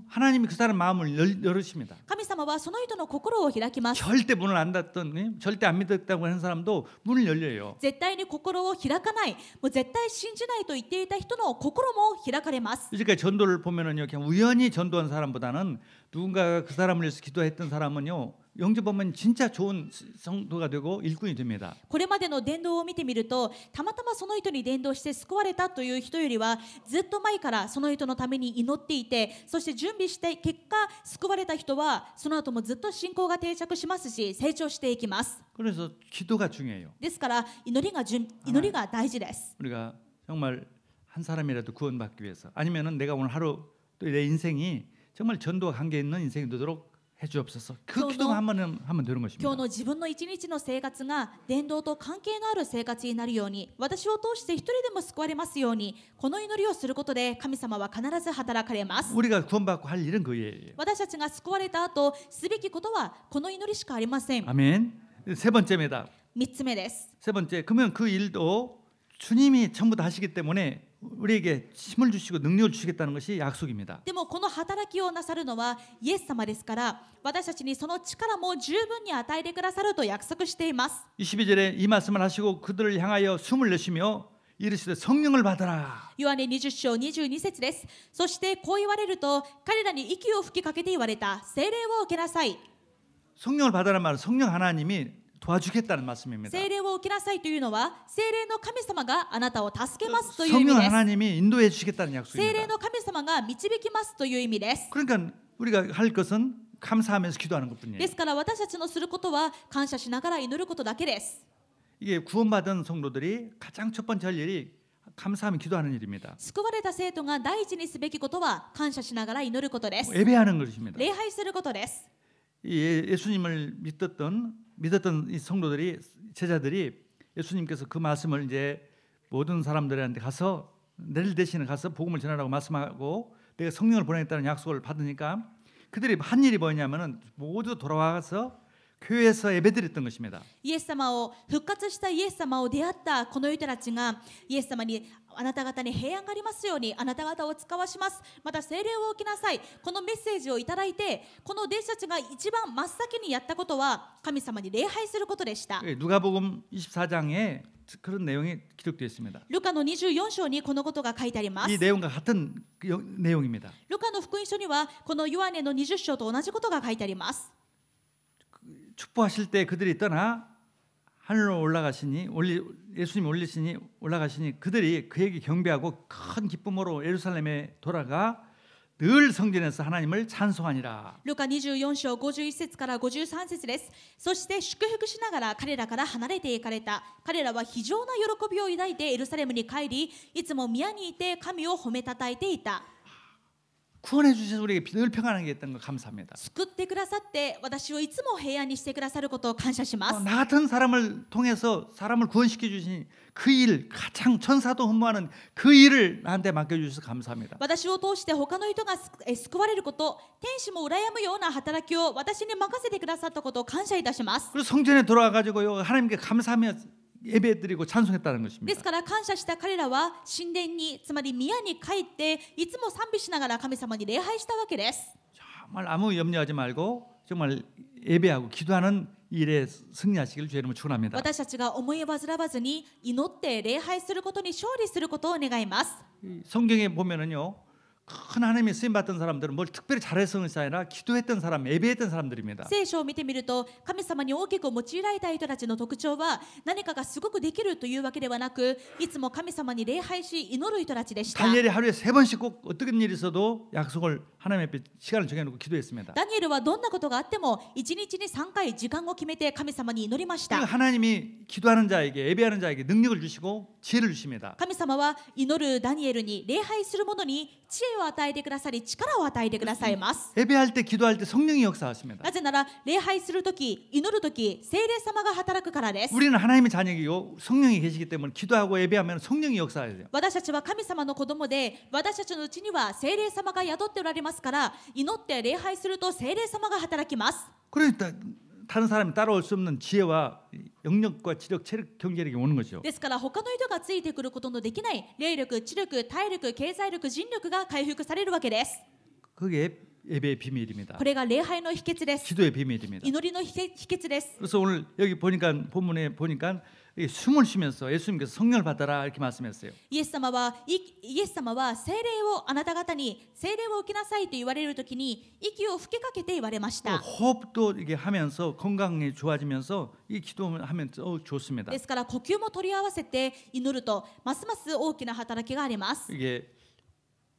Speaker 1: 하나님이 그 사람 마음을 열으십니다.
Speaker 2: 神様はその人の心を開きます。
Speaker 1: 절대 문을 안 닫던 절대 안 믿었다고 하는 사람도 문을 열려요.
Speaker 2: 絶対に心を開かない、もう絶対信じないと言っていた人の心も開かれます。
Speaker 1: 그러니까 전도를 보면은요, 그냥 우연히 전도한 사람보다는 누군가가 그 사람을 위해서 기도했던 사람은요, 영접하면 진짜 좋은 성도가 되고 일꾼이 됩니다.
Speaker 2: これまでの伝道を見てみると、たまたまその人に伝道して救われたという人よりは、ずっと前からその人のために祈っていて、そして準備して結果救われた人はその後もずっと信仰が定着しますし、成長していきます。
Speaker 1: 그래서 기도가 중요해요.
Speaker 2: ですから祈りが大事です。
Speaker 1: 우리가 정말 한 사람이라도 구원받기 위해서, 아니면은 내가 오늘 하루 또 내 인생이 정말 전도와 관계 있는 인생이 되도록 해주옵소서. 그 기도만 하면 되는
Speaker 2: 今
Speaker 1: 것입니다.
Speaker 2: 日の自分の一日の生活が伝道と関係のある生活になるように、私を通して一人でも救われますように、この祈りをすることで神様は必ず働かれます。
Speaker 1: 우리가 구원받고 할 일은 그 일이에요.
Speaker 2: 私たちが救われた後すべきことはこの祈りしかありません。
Speaker 1: 아멘. 세 번째입니다.
Speaker 2: 3つ目です。
Speaker 1: 세 번째, 그러면 그 일도 주님이 전부 다 하시기 때문에 우리에게 힘을 주시고 능력을 주시겠다는 것이 약속입니다.
Speaker 2: でもこの働きをなさるのはイエス様ですから、私たちにその力も十分に与えてくださると約束しています。
Speaker 1: 22절에 이 말씀을 하시고 그들을 향하여 숨을 내쉬며 이르시되 성령을 받아라.
Speaker 2: ヨハネ20章22節です。そしてこう言われると、彼らに息を吹きかけて言われた。聖霊を受けなさい。
Speaker 1: 성령을 받아라는 말은 성령 하나님이 도와주겠다는 말씀입니다.
Speaker 2: 聖霊を受けなさいというのは、聖霊の神様があなたを助けますという意味
Speaker 1: 성령
Speaker 2: です。
Speaker 1: 하나님이 인도해 주시겠다는
Speaker 2: 聖霊
Speaker 1: 약속입니다.
Speaker 2: の神様が導きますという意味です。
Speaker 1: 그러니까 우리가 할 것은 감사하면서 기도하는
Speaker 2: で
Speaker 1: 것뿐이에요.
Speaker 2: すから私たちのすることは感謝しながら祈ることだけです。
Speaker 1: 이게 구원받은 성도들이 가장 첫 번째 할 일이 감사하며 기도하는 일입니다.
Speaker 2: 救われた生徒が第一にすべきことは感謝しながら祈ることです。
Speaker 1: 예배하는 것입니다.
Speaker 2: 礼拝することです。
Speaker 1: 예수님을 믿었던 이 성도들이 제자들이 예수님께서 그 말씀을 이제 모든 사람들한테 가서 내일 대신에 가서 복음을 전하라고 말씀하고 내가 성령을 보내겠다는 약속을 받으니까 그들이 한 일이 뭐냐면은 모두 돌아와서 교회에서 예배드렸던 것입니다.
Speaker 2: イエス様を復活したイエス様を出会ったこの人たちがイエス様にあなた方に平安がありますようにあなた方を使わしますまた聖霊を受けなさいこのメッセージをいただいてこの弟子たちが一番真っ先にやったことは神様に礼拝することでした。
Speaker 1: 누가복음 24장에 그런 내용이 기록되어 있습니다.
Speaker 2: ルカの24章にこのことが書いてあります。
Speaker 1: 이 내용과 같은 내용입니다.
Speaker 2: ルカの福音書にはこのヨハネの20章と同じことが書いてあります。
Speaker 1: 축복하실 때 그들이 떠나 하늘로 올라가시니 예수님 올라가시니 그들이 그에게 경배하고 큰 기쁨으로 예루살렘에 돌아가 늘 성전에서 하나님을 찬송하니라.
Speaker 2: ルカ24章51節から53節です。そして祝福しながら彼らから離れていかれた。彼らは非常な喜びを抱いてエルサレムに帰り、いつも宮にいて神を褒めたたえていた。
Speaker 1: 구원해 주셔서 우리에게 늘 평안하게 했던 거 감사합니다.
Speaker 2: 救ってくださって私をいつも平安にしてくださることを感謝します。
Speaker 1: 나 같은 사람을 통해서 사람을 구원시켜 주신 그 일, 가장 천사도 흠모하는 그 일을 나한테 맡겨 주셔서 감사합니다.
Speaker 2: 私を通して他の人が救われること、天使も羨むような働きを私に任せてくださったことを感謝いたします。
Speaker 1: 그리고 성전에 돌아와 가지고요 하나님께 감사하며 예배드리고 찬송했다는
Speaker 2: で
Speaker 1: 것입니다.
Speaker 2: すから感謝した彼らは神殿につまり宮に帰っていつも賛美しながら神様に礼拝したわけです。
Speaker 1: 정말 아무 염려하지 말고 정말 예배하고 기도하는 일에 승리하시길 주의 이름으로 축원합니다.
Speaker 2: 私たちが思い煩わずに祈って礼拝することに勝利することを願います。
Speaker 1: 성경에 보면은요 큰 하나님의 쓰임 받던 사람들은 뭘 특별히 잘했던 것이 아니라 기도했던 사람, 예배했던 사람들입니다.
Speaker 2: 聖書を見てみると神様に大きく用いられた人たちの特徴は何かがすごくできるというわけではなくいつも神様に礼拝し祈る人たちでした。
Speaker 1: 다니엘이 하루에 3번씩 꼭 어떤 일이 있어도 약속을 하나님 앞에 시간을 정해놓고 기도했습니다.
Speaker 2: ダニエルはどんなことがあっても1日に3回時間を決めて神様に祈りまし
Speaker 1: 그러니까
Speaker 2: た。
Speaker 1: 하나님이 기도하는 자에게 예배하는 자에게 능력을 주시고 지혜를 주십니다.
Speaker 2: 神様は祈るダニエルに礼拝する者に知恵を与えてくださり力を与えてくださいます。
Speaker 1: 예배할 때 기도할 때 성령이 역사하십니다.
Speaker 2: なぜなら礼拝するとき祈るとき聖霊様が働くからです。
Speaker 1: 우리는 하나님의 자녀이고 성령이 계시기 때문에 기도하고 예배하면 성령이 역사해야 돼요.
Speaker 2: 私たちは神様の子供で私たちのうちには聖霊様が宿っておられますから祈って礼拝すると聖霊様が働きます。
Speaker 1: 그러니까 다른 사람이 따라올 수 없는 지혜와 영력과 지력, 체력, 경제력이 오는 거죠.
Speaker 2: ですから他の人がついてくることのできない霊力、知力、体力、経済力、人力が回復されるわけです。
Speaker 1: 그게 예배의 비밀입니다.
Speaker 2: これが礼拝の秘訣です。
Speaker 1: 기도의 비밀입니다.
Speaker 2: 祈りの秘訣です。
Speaker 1: 그래서 오늘 여기 보니까 본문에 보니까 숨을 쉬면서 예수님께서 성령을 받아라 이렇게 말씀했어요.
Speaker 2: イエス様は聖霊をあなた方に聖霊を受けなさいと言われるときに息を吹きかけて言われまし
Speaker 1: 또
Speaker 2: た。
Speaker 1: 호흡도 이게 하면서 건강이 좋아지면서 이 기도하면 좋습니다.
Speaker 2: ですから呼吸も取り合わせて祈るとますます大きな働きがあります。
Speaker 1: 이게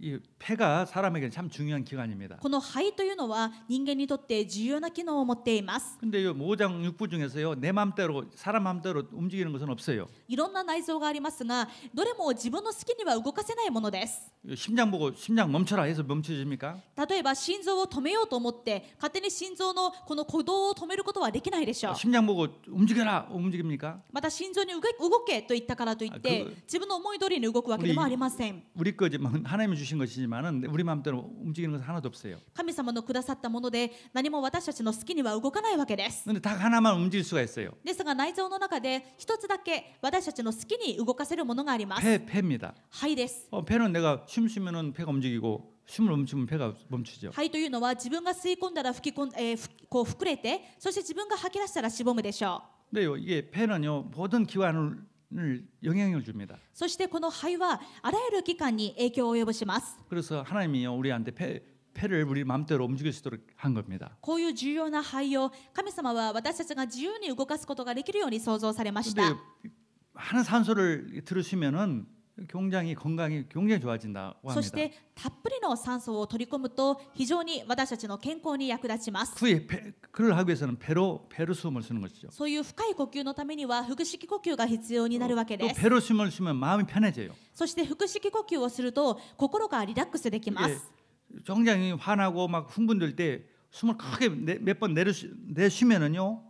Speaker 1: 이 폐가 사람에게 참 중요한 기관입니다.
Speaker 2: この肺というのは人間にとって重要な機能を持っています。
Speaker 1: 근데 이 5장 6부 중에서요 내 마음대로 사람 마음대로 움직이는 것은 없어요.
Speaker 2: いろんな内臓がありますがどれも自分の好きには動かせないものです。
Speaker 1: 심장 보고 심장 멈춰라 해서 멈춰집니까?
Speaker 2: 例えば心臓を止めようと思って勝手に心臓のこの鼓動を止めることはできないでしょう。
Speaker 1: 심장 보고 움직여라 움직입니까?
Speaker 2: また心臓に動けと言ったからといって自分の思い通りに動くわけでもありません。
Speaker 1: 우리 거지만 하나님이 주신 것이지만은 우리 마음대로 움직이는 것은 하나도 없어요.
Speaker 2: 神様のくださったもので何も私たちの好きには動かないわけです。
Speaker 1: 근데 닭 하나만 움직일 수가 있어요.
Speaker 2: ですが内臓の中で一つだけ私たちの好きに動かせるものがあります。
Speaker 1: 폐입니다.
Speaker 2: 肺です。
Speaker 1: 폐는 내가 숨 쉬면은 폐가 움직이고 숨을 멈추면 폐가 멈추죠.
Speaker 2: 肺というのは自分が吸い込んだらこう膨れてそして自分が吐き出したらしぼむでしょう。
Speaker 1: 근데요 이게 폐는요 모든 기관을 영향을 줍니다.
Speaker 2: そしてこの肺はあらゆる器官に影響を及ぼします。
Speaker 1: 그래서 하나님이요 우리한테 폐를 우리 마음대로 움직일 수 있도록 한 겁니다.
Speaker 2: こういう重要な肺を神様は私たちが自由に動かすことができるように創造されました。
Speaker 1: 근데 하는 산소를 들으시면은 굉장히 건강이 굉장히 좋아진다고
Speaker 2: そし
Speaker 1: 합니다.
Speaker 2: てたっぷりの酸素を取り込むと非常に私たちの健康に役立ちます。
Speaker 1: 그를 하기 위해서는 배로 숨을 쉬는 것이죠.
Speaker 2: そういう深い呼吸のためには腹式呼吸が必要になるわけ
Speaker 1: 또
Speaker 2: です。
Speaker 1: 배로 숨을 쉬면 마음이 편해져요.
Speaker 2: そして腹式呼吸をすると心がリラックスできま
Speaker 1: 이게
Speaker 2: す。
Speaker 1: 굉장히 화나고 막 흥분될 때 숨을 크게 몇 번 내쉬면은요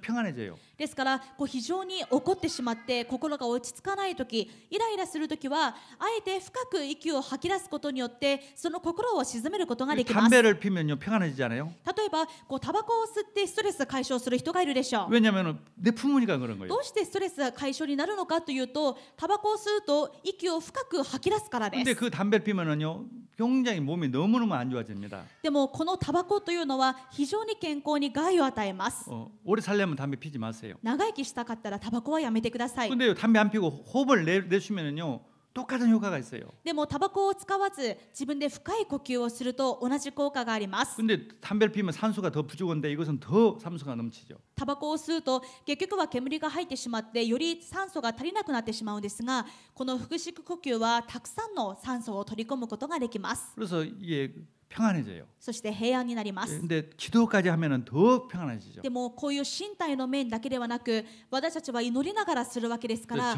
Speaker 1: 평안해져요.
Speaker 2: ですから非常に怒ってしまって心が落ち着かないとき、イライラするときはあえて深く息を吐き出すことによってその心を鎮めることができます。
Speaker 1: 담배를 피면요 평안해지잖아요.
Speaker 2: 例えばタバコを吸ってストレス解消する人がいるでしょう。
Speaker 1: 왜냐하면 내 품으니까 그런
Speaker 2: ど
Speaker 1: 거예요.
Speaker 2: うしてストレス解消になるのかというと、タバコを吸うと息を深く吐き出すからで
Speaker 1: 근데
Speaker 2: す。
Speaker 1: 그 담배를 피면은요 굉장히 몸이 너무너무 안 좋아집니다.
Speaker 2: でもこのタバコというのは非常に健康に害を与えます。
Speaker 1: 오래 살려면 담배 피지 마세요.
Speaker 2: 長生きしたかったらタバコはやめてください。
Speaker 1: 근데 담배 안 피고 호흡을 내쉬면은요 똑같은 효과가 있어요.
Speaker 2: でもタバコを使わず自分で深い呼吸をすると同じ効果があります。
Speaker 1: 근데 담배를 피면 산소가 더 부족한데 이것은 더 산소가 넘치죠.
Speaker 2: タバコを吸うと結局は煙が入ってしまってより酸素が足りなくなってしまうんですが、この腹式呼吸はたくさんの酸素を取り込むことができます。
Speaker 1: 그래서 이게 평안해져요.
Speaker 2: そして平安になります。
Speaker 1: 근데 기도까지 하면은 더 평안해지죠.
Speaker 2: でもこういう身体の面だけではなく私たちは祈りながらするわけですから、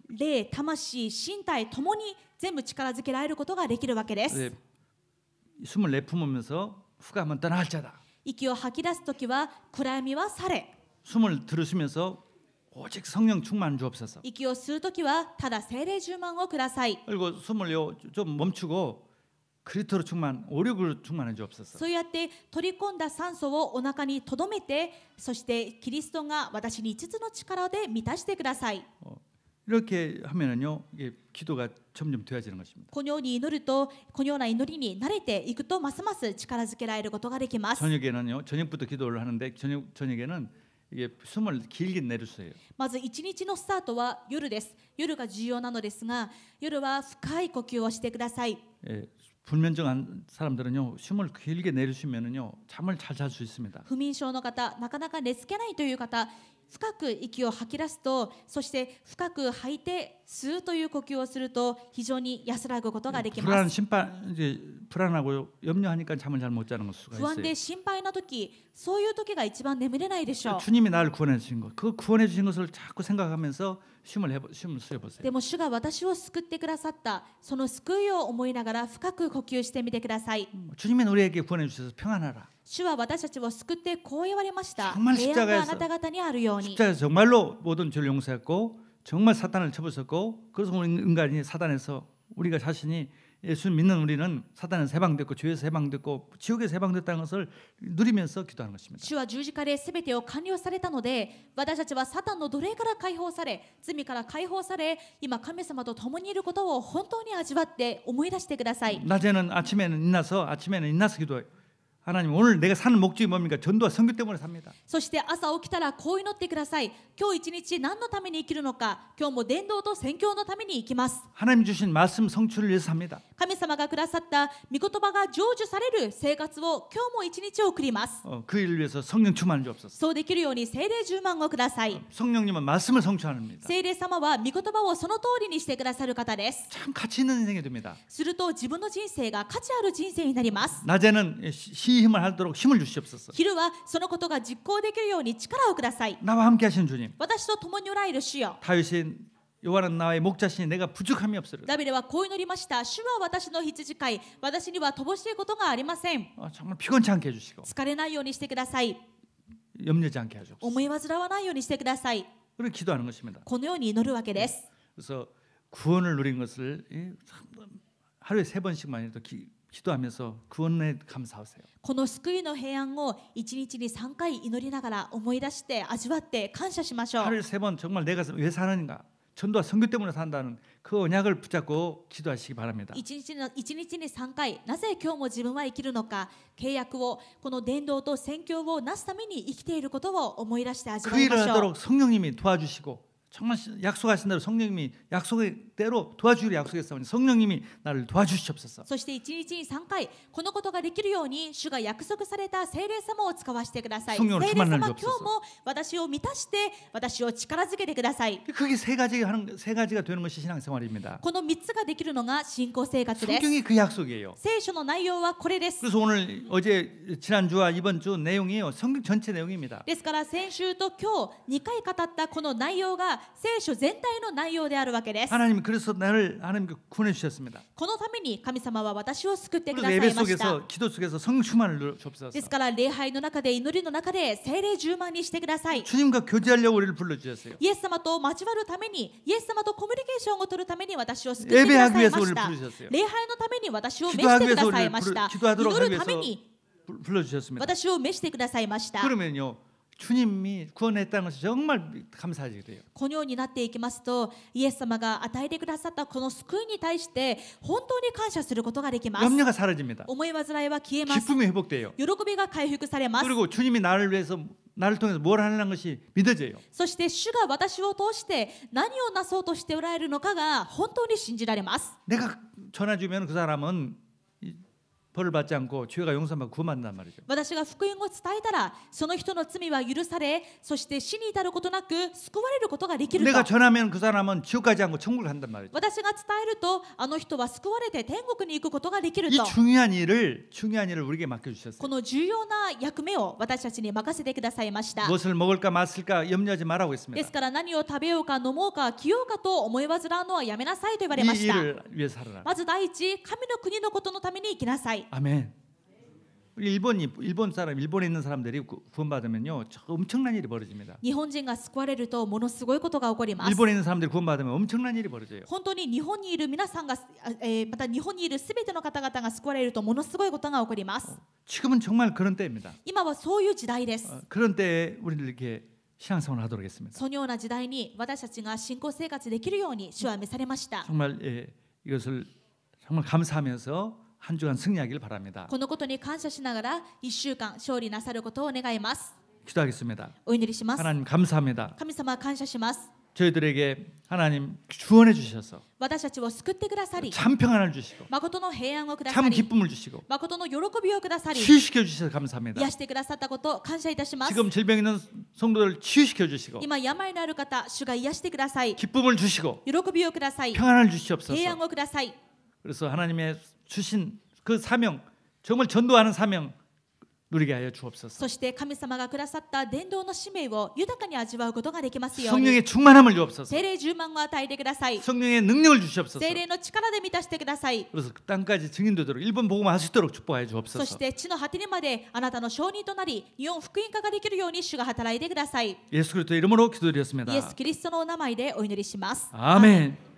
Speaker 2: 霊、魂、身体ともに全部力づけられることができるわけです。
Speaker 1: 숨을 내뿜으면서 후감은 떠날 자다.
Speaker 2: 息を吐き出すときは暗闇は去れ。
Speaker 1: 숨을 들으시면서 오직 성령 충만 주옵소서.
Speaker 2: 息を吸うときはただ聖霊充満をください。
Speaker 1: 그리고 숨을요 좀 멈추고 그리스도로 충만, 오력으로 충만해 주옵소서.
Speaker 2: そうやって取り込んだ酸素をお腹に留めて、そしてキリストが私に5つの力で満たしてください。
Speaker 1: 이렇게 하면은요 이게 기도가 점점 되어지는 것입니다.
Speaker 2: このように祈ると、このような祈りに慣れていくとますます力づけられることができます。
Speaker 1: 저녁에는요 저녁부터 기도를 하는데 저녁에는 이게 숨을 길게 내쉬어요.
Speaker 2: まず1日のスタートは夜です。夜が重要なのですが、夜は深い呼吸をしてください。
Speaker 1: 불면증한 사람들은요 숨을 길게 내쉬면은요 잠을 잘 잘 수 있습니다.
Speaker 2: 不眠症の方、なかなか寝つけないという方、深く息を吐き出すと、そして深く吐いて吸うという呼吸をすると非常に安らぐことができます。
Speaker 1: 불안하고 염려하니까 잠을 잘 못 자는 수가
Speaker 2: 不安
Speaker 1: 있어요.
Speaker 2: で心配な時、そういう時が一番眠れないでしょう。
Speaker 1: 주님이 나를 구원해 주신 것, 그 구원해 주신 것을 자꾸 생각하면서 숨을 쉬어 보세요.
Speaker 2: でも主が私を救ってくださったその救いを思いながら深く呼吸してみてください。
Speaker 1: 주님이 우리에게 구원해 주셔서 평안하라.
Speaker 2: 主は私たちを救ってこう言われました。
Speaker 1: 정말
Speaker 2: 平安があ
Speaker 1: 십자가에서
Speaker 2: なた方にあるように。
Speaker 1: 십자가에서 정말로 모든 죄를 용서했고 정말 사탄을 쳐부셨고 그래서 우리 인간이 사단에서 우리가 자신이 예수 믿는 우리는 사단에서 해방됐고 죄에서 해방됐고 지옥에서 해방됐다는 것을 누리면서 기도하는 것입니다.
Speaker 2: 主は十字架で全てを完了されたので、私たちはサタンの奴隷から解放され、罪から解放され、今神様と共にいることを本当に味わって思い出してください。
Speaker 1: 낮에는 아침에는 인나서 기도해요. 하나님 오늘 내가 사는 목적이 뭡니까? 전도와 선교 때문에 삽니다.
Speaker 2: そして朝起きたらこう祈ってください。今日一日何のために生きるのか、今日も伝道と宣教のために生きます。
Speaker 1: 하나님 주신 말씀 성취를 위해서 삽니다.
Speaker 2: 神様がくださった御言葉が成就される生活を今日も一日送ります。
Speaker 1: 그 일을 위해서 성령 충만을 주옵소서.
Speaker 2: そうできるように聖霊充満をください。
Speaker 1: 성령님은 말씀을 성취합니다.
Speaker 2: 聖霊様は御言葉をその通りにしてくださる方です。
Speaker 1: 참 가치 있는 인생이 됩니다.
Speaker 2: すると自分の人生が価値ある人生になります。
Speaker 1: 낮에는 시힘을 하도록 힘을 주시옵소서.
Speaker 2: 昼はそのことが実行できるように力をください。
Speaker 1: 나와 함께 하시는 주님.
Speaker 2: 私と共におられる主よ。
Speaker 1: 다윗이 요한은 나의 목자시니 내가 부족함이 없으리라.
Speaker 2: ダビデはこう祈りました。主は私の羊飼い、私には乏しいことがありません。
Speaker 1: 정말 피곤치 않게 해주시고
Speaker 2: 疲れないようにしてください。
Speaker 1: 염려지 않게 하시옵소서.
Speaker 2: 思い煩わないようにしてください。
Speaker 1: 그렇게 기도하는 것입니다.
Speaker 2: このように祈るわけです。
Speaker 1: 그래서 구원을 누린 것을 하루에 3번씩만 해도 기도하면서 구원에 감사하세요.
Speaker 2: この救いの平安を一日に3回祈りながら思い出して味わって感謝しましょう。
Speaker 1: 하루에 3번 정말 내가 왜 사는가? 전도와 선교 때문에 산다는 그 언약을 붙잡고 기도하시기 바랍니다.
Speaker 2: 一日に3回、なぜ今日も自分は生きるのか、契約をこの伝道と宣教をなすために生きていることを思い出して味
Speaker 1: 그
Speaker 2: わい
Speaker 1: 일을
Speaker 2: ましょう。
Speaker 1: 하도록 성령님이 도와주시고 정말 약속하신 대로 성령님이 약속대로 도와주기로 약속했사오니 성령님이 나를 도와주시옵소서.
Speaker 2: そして1日に3回このことができるように主が約束された聖霊様を使わせてください。聖霊様、今日も私を満たして私を力づけてください。
Speaker 1: 그게 세 가지가 되는 것이 신앙생활입니다.
Speaker 2: この3つができるのが信仰生活です。
Speaker 1: 성경이 그 약속이에요.
Speaker 2: 聖書の内容はこれです。
Speaker 1: 그래서 오늘 어제 지난주와 이번 주 내용이요. 성경 전체 내용입니다.
Speaker 2: ですから先週と今日2回語ったこの内容が聖書全体の内容であるわけです。
Speaker 1: 하나님 그래서 나를 하나님께 구원해 주셨습니다.
Speaker 2: このために神様は私を救ってく
Speaker 1: 그래서
Speaker 2: ださい
Speaker 1: 예배
Speaker 2: ました。
Speaker 1: 속에서 기도 속에서 성령 충만을 주옵소서.
Speaker 2: ですから礼拝の中で祈りの中で聖霊充満にしてください。
Speaker 1: 주님과 교제하려고 우리를 불러 주셨어요.
Speaker 2: イエス様と交わるために、イエス様とコミュニケーションを取るために私を救ってくださいました。礼拝のために私を召してくださいました。祈るために
Speaker 1: 불러 주셨습니다.
Speaker 2: 私を召してくださいました。
Speaker 1: 그러면요. 주님이 구원했다는 것이 정말 감사하게 돼요.
Speaker 2: このようになっていきますと、イエス様が与えてくださったこの救いに対して本当に感謝することができます。
Speaker 1: 염려가 사라집니다.
Speaker 2: 思い煩いは消えます。
Speaker 1: 기쁨이 회복돼요.
Speaker 2: 喜びが回復されます。
Speaker 1: 그리고 주님이 나를 위해서 나를 통해서 뭘 하는 것이 믿어져요.
Speaker 2: そして主が私を通して何をなそうとしておられるのかが本当に信じられます。
Speaker 1: 내가 전해주면 그 사람은 벌을 받지 않고 죄가 용서받고 구원받는단 말이죠.
Speaker 2: 私が福音を伝えたらその人の罪は許され、そして死に至ることなく救われることができると。
Speaker 1: 내가 전하면 그 사람은 지옥 가지 않고 천국을 간단 말이죠.
Speaker 2: 私が伝えるとあの人は救われて天国に行くことができる
Speaker 1: 이
Speaker 2: と。
Speaker 1: 중요한 일을 우리에게 맡겨주셨어요.
Speaker 2: この重要な役目を私たちに任せてくださいました。
Speaker 1: 무엇을 먹을까 마실까 염려하지 말라고
Speaker 2: で
Speaker 1: 했습니다.
Speaker 2: すから何を食べようか飲もうか着ようかと思い煩うのはやめなさいと言われ
Speaker 1: 이
Speaker 2: ました。
Speaker 1: 일을 위해서 살아라.
Speaker 2: まず第一、神の国のことのために生きなさい。
Speaker 1: 아멘. 우리 일본에 있는 사람들이 구원받으면요, 엄청난 일이 벌어집니다.
Speaker 2: 日本人が救われるとものすごいことが起こります。
Speaker 1: 일본에 있는 사람들이 구원받으면 엄청난 일이 벌어져요.
Speaker 2: 本当に日本にいる皆さんが、また日本にいるすべての方々が救われるとものすごいことが起こります。
Speaker 1: 지금은 정말 그런 때입니다.
Speaker 2: 今はそういう時代です。
Speaker 1: 그런 때에 우리는 이렇게 신앙생활을 하도록 했습니다.
Speaker 2: そのような時代に私たちが信仰生活できるように主は召されました。
Speaker 1: 정말 이것을 정말 감사하면서 한 주간 승리하기를 바랍니다.
Speaker 2: このことに感謝しながら1週間勝利なさることを願います。
Speaker 1: 기도하겠습니다.
Speaker 2: お祈りします。
Speaker 1: 하나님 감사합니다.
Speaker 2: 神様感謝します。
Speaker 1: 저희들에게 하나님 주원해 주셔서
Speaker 2: 私たちを救ってくださり、
Speaker 1: 참 평안을 주시고
Speaker 2: 誠の平安をくださ
Speaker 1: 참
Speaker 2: り、
Speaker 1: 기쁨을 주시고
Speaker 2: 誠の喜びをくださり、
Speaker 1: 치유시켜 주셔서 감사합니다.
Speaker 2: 癒してくださったことを感謝いたします。
Speaker 1: 지금 질병 있는 성도들 치유시켜 주시고
Speaker 2: 今病のある方、主が癒してください。
Speaker 1: 기쁨을 주시고
Speaker 2: 喜びをください。
Speaker 1: 평안을
Speaker 2: 平
Speaker 1: 주시옵소서.
Speaker 2: 安をください。
Speaker 1: 그래서 하나님의 주신 그 사명, 정말 전도하는 사명 누리게 하여 주옵소서.
Speaker 2: そして神様がくださった伝道の使命を豊かに味わうことができますように。
Speaker 1: 성령의 충만함을 주옵소서.
Speaker 2: 聖霊充満を与えてください。
Speaker 1: 성령의 능력을 주시옵소서.
Speaker 2: 聖霊の力で満たしてください。
Speaker 1: 그래서 그 땅까지 증인되도록 일본 복음화 할 수 있도록 축복하여
Speaker 2: そ
Speaker 1: 주옵소서.
Speaker 2: して地の果てにまであなたの証人となり、日本福音化ができるように主が働いてください。
Speaker 1: 예수 그리스도 이름으로 기도드렸습니다.
Speaker 2: イエス・キリストのお名前でお祈りします。
Speaker 1: 아멘.